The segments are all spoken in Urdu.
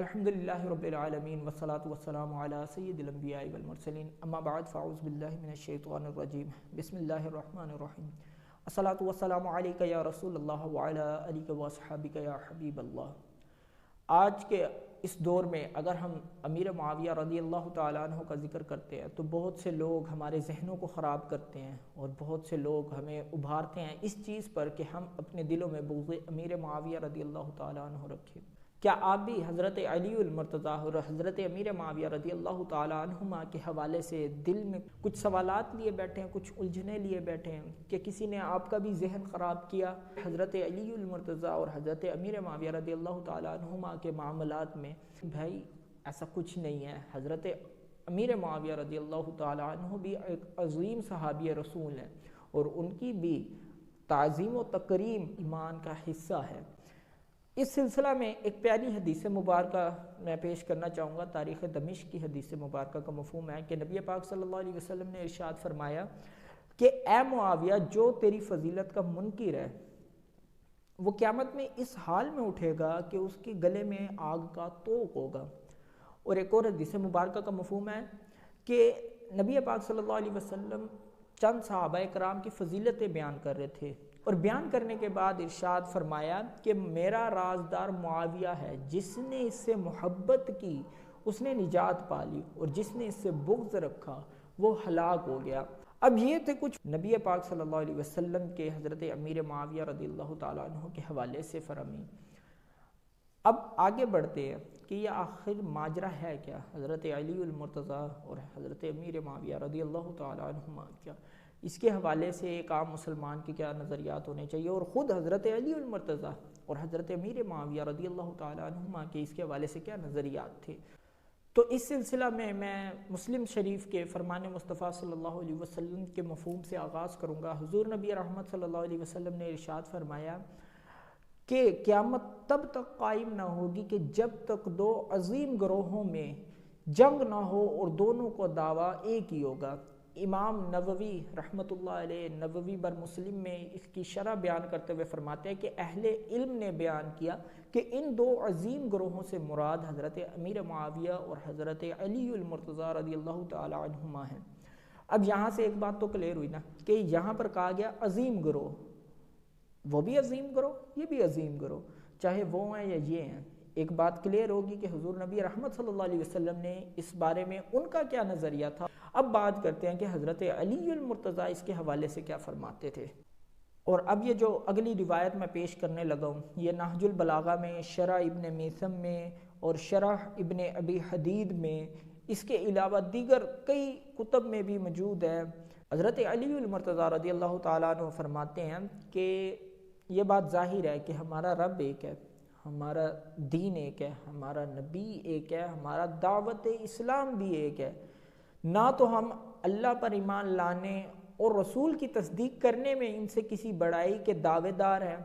الحمدللہ رب العالمین والصلاة والسلام علی سید الانبیاء والمرسلین اما بعد فاعوذ باللہ من الشیطان الرجیم بسم اللہ الرحمن الرحیم الصلاة والسلام علیکہ یا رسول اللہ وعلی آلہ واصحابہ یا حبیب اللہ۔ آج کے اس دور میں اگر ہم امیر معاویہ رضی اللہ تعالیٰ عنہ کا ذکر کرتے ہیں تو بہت سے لوگ ہمارے ذہنوں کو خراب کرتے ہیں اور بہت سے لوگ ہمیں ابھارتے ہیں اس چیز پر کہ ہم اپنے دلوں میں بغض امیر معاویہ رضی اللہ تعالیٰ عنہ رکھیں۔ کیا آپ بھی حضرت علی المرتضیٰ اور حضرت امیر معاویہ رضی اللہ تعالیٰ عنہما کے حوالے سے دل میں کچھ سوالات لیے بیٹھے ہیں، کچھ الجھنیں لیے بیٹھے ہیں کہ کسی نے آپ کا بھی ذہن خراب کیا؟ حضرت علی المرتضیٰ اور حضرت امیر معاویہ رضی اللہ تعالیٰ عنہما کے معاملات میں بھائی ایسا کچھ نہیں ہے۔ حضرت امیر معاویہ رضی اللہ تعالیٰ عنہ بھی ایک عظیم صحابی رسول ہیں اور ان کی بھی تعظیم و تکریم ایمان کا حصہ ہے۔ اس سلسلہ میں ایک پیاری حدیث مبارکہ میں پیش کرنا چاہوں گا۔ تاریخ دمشق کی حدیث مبارکہ کا مفہوم ہے کہ نبی پاک صلی اللہ علیہ وسلم نے ارشاد فرمایا کہ اے معاویہ، جو تیری فضیلت کا منکر ہے وہ قیامت میں اس حال میں اٹھے گا کہ اس کے گلے میں آگ کا طوق ہوگا۔ اور ایک اور حدیث مبارکہ کا مفہوم ہے کہ نبی پاک صلی اللہ علیہ وسلم چند صحابہ کرام کی فضیلتیں بیان کر رہے تھے اور بیان کرنے کے بعد ارشاد فرمایا کہ میرا رازدار معاویہ ہے، جس نے اس سے محبت کی اس نے نجات پا لی اور جس نے اس سے بغض رکھا وہ ہلاک ہو گیا۔ اب یہ تھے کچھ نبی پاک صلی اللہ علیہ وسلم کے حضرت امیر معاویہ رضی اللہ تعالیٰ عنہ کے حوالے سے فرمائیں۔ اب آگے بڑھتے ہیں کہ یہ آخر ماجرا ہے کیا؟ حضرت علی المرتضیٰ اور حضرت امیر معاویہ رضی اللہ تعالیٰ عنہما کیا، اس کے حوالے سے ایک عام مسلمان کے کیا نظریات ہونے چاہیے، اور خود حضرت علی المرتضیٰ اور حضرت امیر معاویہ رضی اللہ تعالیٰ عنہما کے اس کے حوالے سے کیا نظریات تھے۔ تو اس سلسلہ میں مسلم شریف کے فرمان مصطفیٰ صلی اللہ علیہ وسلم کے مفہوم سے آغاز کروں گا۔ حضور نبی رحمت صلی اللہ علیہ وسلم نے ارشاد فرمایا کہ قیامت تب تک قائم نہ ہوگی کہ جب تک دو عظیم گروہوں میں جنگ نہ ہو اور دونوں کو دعویٰ ایک ہی ہوگا۔ امام نووی رحمۃ اللہ علیہ نووی بر مسلم میں اس کی شرح بیان کرتے ہوئے فرماتے ہیں کہ اہل علم نے بیان کیا کہ ان دو عظیم گروہوں سے مراد حضرت امیر معاویہ اور حضرت علی المرتضیٰ رضی اللہ تعالی عنہما ہیں۔ اب یہاں سے ایک بات تو کلیئر ہوئی نا کہ یہاں پر کہا گیا عظیم گروہ، وہ بھی عظیم گروہ یہ بھی عظیم گروہ، چاہے وہ ہیں یا یہ ہیں۔ ایک بات کلیئر ہوگی کہ حضور نبی رحمت صلی اللہ علیہ وسلم نے اس بارے میں ان کا کیا نظریہ تھا۔ اب بات کرتے ہیں کہ حضرت علی المرتضیٰ اس کے حوالے سے کیا فرماتے تھے۔ اور اب یہ جو اگلی روایت میں پیش کرنے لگا ہوں یہ نہج البلاغہ میں، شرح ابن میثم میں اور شرح ابن ابی حدید میں، اس کے علاوہ دیگر کئی کتب میں بھی موجود ہے۔ حضرت علی المرتضیٰ رضی اللہ تعالیٰ عنہ فرماتے ہیں کہ یہ بات ظاہر ہے کہ ہمارا رب ایک ہے، ہمارا دین ایک ہے، ہمارا نبی ایک ہے، ہمارا دعوت اسلام بھی ایک ہے۔ نہ تو ہم اللہ پر ایمان لانے اور رسول کی تصدیق کرنے میں ان سے کسی بڑائی کے دعوے دار ہیں،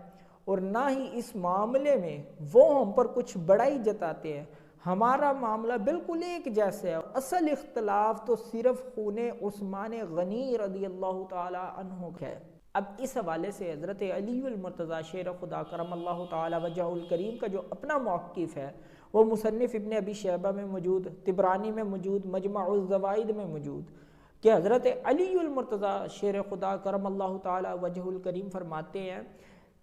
اور نہ ہی اس معاملے میں وہ ہم پر کچھ بڑائی جتاتے ہیں۔ ہمارا معاملہ بالکل ایک جیسا ہے۔ اصل اختلاف تو صرف خون عثمان غنی رضی اللہ تعالی عنہ ہے۔ اب اس حوالے سے حضرت علی المرتضیٰ شیر خدا کرم اللہ تعالی وجہ الکریم کا جو اپنا موقف ہے وہ مصنف ابن ابی شیبہ میں موجود، طبرانی میں موجود، مجمع الزوائد میں موجود، کہ حضرت علی المرتضیٰ شیر خدا کرم اللہ تعالی وجہ الکریم فرماتے ہیں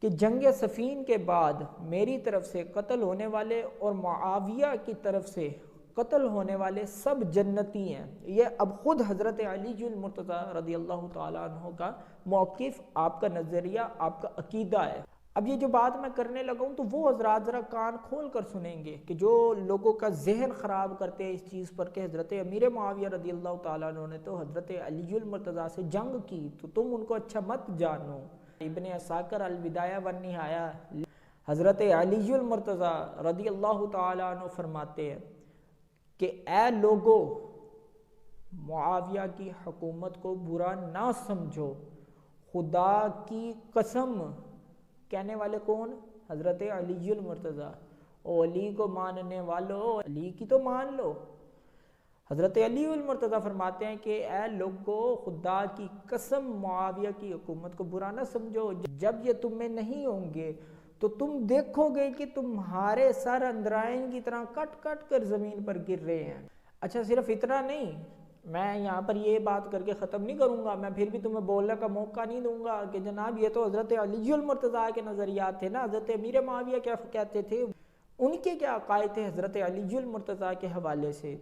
کہ جنگ صفین کے بعد میری طرف سے قتل ہونے والے اور معاویہ کی طرف سے قتل ہونے والے سب جنتی ہیں۔ یہ اب خود حضرت علی المرتضیٰ رضی اللہ تعالیٰ عنہ کا موقف، آپ کا نظریہ، آپ کا عقیدہ ہے۔ اب یہ جو بات میں کرنے لگا ہوں تو وہ حضرات ذرا کان کھول کر سنیں گے کہ جو لوگوں کا ذہن خراب کرتے ہیں اس چیز پر کہ حضرت امیر معاویہ رضی اللہ تعالیٰ عنہ نے تو حضرت علی المرتضیٰ سے جنگ کی تو تم ان کو اچھا مت جانو۔ ابن عساکر البدایہ والنہایہ حضرت علی المرتضیٰ رضی اللہ تعالیٰ عنہ فرماتے ہیں کہ اے لوگو، معاویہ کی حکومت کو برا نہ سمجھو، خدا کی قسم۔ کہنے والے کون؟ حضرت علی المرتضیٰ۔ او علی کو ماننے والو، علی کی تو مان لو۔ حضرت علی المرتضیٰ فرماتے ہیں کہ اے لوگو، خدا کی قسم معاویہ کی حکومت کو برا نہ سمجھو، جب یہ تم میں نہیں ہوں گے تو تم دیکھو گے کہ تمہارے سر اندرائن کی طرح کٹ کٹ کر زمین پر گر رہے ہیں۔ اچھا صرف اتنا نہیں، میں یہاں پر یہ بات کر کے ختم نہیں کروں گا، میں پھر بھی تمہیں بولنے کا موقع نہیں دوں گا کہ جناب یہ تو حضرت علی المرتضیٰ کے نظریات تھے نا، حضرت امیر معاویہ کیا کہتے تھے، ان کے کیا عقائد تھے حضرت علی المرتضیٰ کے حوالے سے۔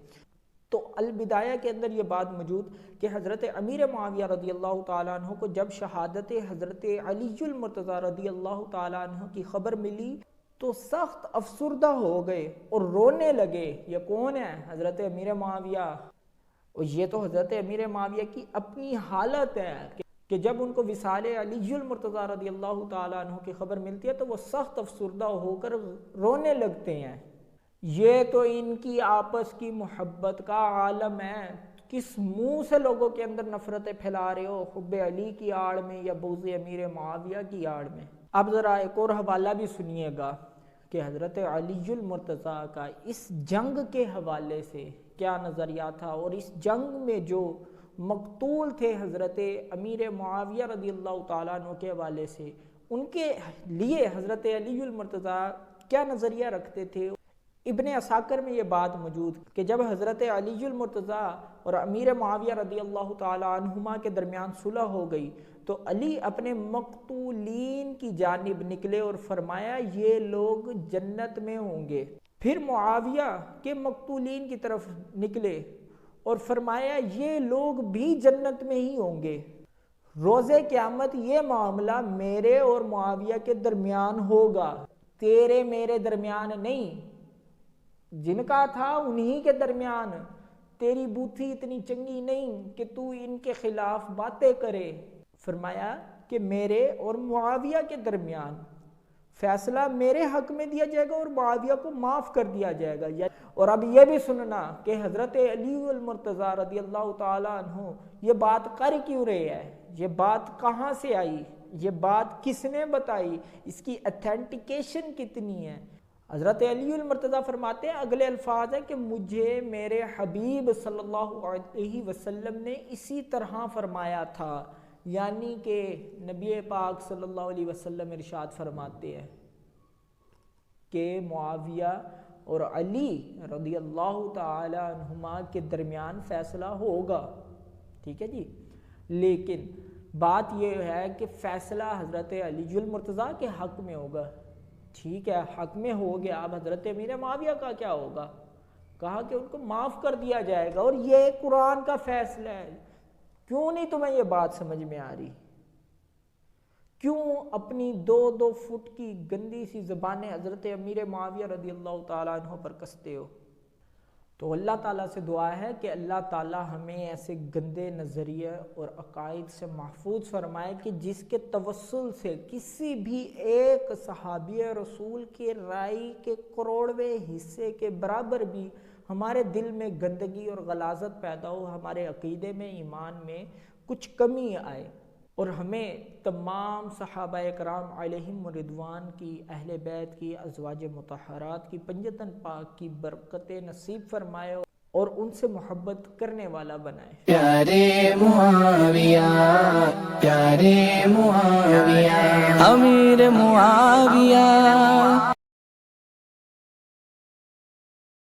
تو البدایہ کے اندر یہ بات موجود کہ حضرت امیر معاویہ رضی اللہ تعالیٰ عنہ کو جب شہادت حضرت علی المرتضیٰ رضی اللہ تعالیٰ عنہ کی خبر ملی تو سخت افسردہ ہو گئے اور رونے لگے۔ یہ کون ہے؟ حضرت امیر معاویہ۔ اور یہ تو حضرت امیر معاویہ کی اپنی حالت ہے کہ جب ان کو وصال علی المرتضیٰ رضی اللہ تعالیٰ عنہ کی خبر ملتی ہے تو وہ سخت افسردہ ہو کر رونے لگتے ہیں۔ یہ تو ان کی آپس کی محبت کا عالم ہے، کس منہ سے لوگوں کے اندر نفرتیں پھیلا رہے ہو، حب علی کی آڑ میں یا بغض امیر معاویہ کی آڑ میں۔ اب ذرا ایک اور حوالہ بھی سنیے گا کہ حضرت علی المرتضیٰ کا اس جنگ کے حوالے سے کیا نظریہ تھا، اور اس جنگ میں جو مقتول تھے حضرت امیر معاویہ رضی اللہ تعالیٰ عنہ کے حوالے سے، ان کے لیے حضرت علی المرتضیٰ کیا نظریہ رکھتے تھے۔ ابن عساکر میں یہ بات موجود کہ جب حضرت علی المرتضیٰ اور امیر معاویہ رضی اللہ تعالیٰ عنہما کے درمیان صلح ہو گئی تو علی اپنے مقتولین کی جانب نکلے اور فرمایا یہ لوگ جنت میں ہوں گے۔ پھر معاویہ کے مقتولین کی طرف نکلے اور فرمایا یہ لوگ بھی جنت میں ہی ہوں گے۔ روز قیامت یہ معاملہ میرے اور معاویہ کے درمیان ہوگا، تیرے میرے درمیان نہیں، جن کا تھا انہی کے درمیان۔ تیری بوتھی اتنی چنگی نہیں کہ تو ان کے خلاف باتیں کرے۔ فرمایا کہ میرے اور معاویہ کے درمیان فیصلہ میرے حق میں دیا جائے گا اور معاویہ کو معاف کر دیا جائے گا۔ اور اب یہ بھی سننا کہ حضرت علی المرتضیٰ رضی اللہ تعالیٰ عنہ یہ بات کر کیوں رہے ہیں، یہ بات کہاں سے آئی، یہ بات کس نے بتائی، اس کی اتھینٹیکیشن کتنی ہے۔ حضرت علی المرتضیٰ فرماتے ہیں، اگلے الفاظ ہیں کہ مجھے میرے حبیب صلی اللہ علیہ وسلم نے اسی طرح فرمایا تھا، یعنی کہ نبی پاک صلی اللہ علیہ وسلم ارشاد فرماتے ہیں کہ معاویہ اور علی رضی اللہ تعالی عنہما کے درمیان فیصلہ ہوگا، ٹھیک ہے جی، لیکن بات یہ ہے کہ فیصلہ حضرت علی المرتضیٰ کے حق میں ہوگا۔ ٹھیک ہے، حق میں ہو گیا، اب حضرت امیر معاویہ کا کیا ہوگا؟ کہا کہ ان کو معاف کر دیا جائے گا، اور یہ قرآن کا فیصلہ ہے۔ کیوں نہیں تمہیں یہ بات سمجھ میں آ رہی؟ کیوں اپنی 2 فٹ کی گندی سی زبانیں حضرت امیر معاویہ رضی اللہ تعالیٰ عنہ پر کستے ہو؟ تو اللہ تعالیٰ سے دعا ہے کہ اللہ تعالیٰ ہمیں ایسے گندے نظریے اور عقائد سے محفوظ فرمائے کہ جس کے توسل سے کسی بھی ایک صحابی رسول کی رائے کے کروڑویں حصے کے برابر بھی ہمارے دل میں گندگی اور غلاظت پیدا ہو، ہمارے عقیدے میں، ایمان میں کچھ کمی آئے، اور ہمیں تمام صحابہ کرام علیہم رضوان کی، اہل بیت کی، ازواج مطہرات کی، پنجتن پاک کی برکتیں نصیب فرمائے اور ان سے محبت کرنے والا بنائے۔ پیارے معاویہ، پیارے معاویہ، امیر معاویہ۔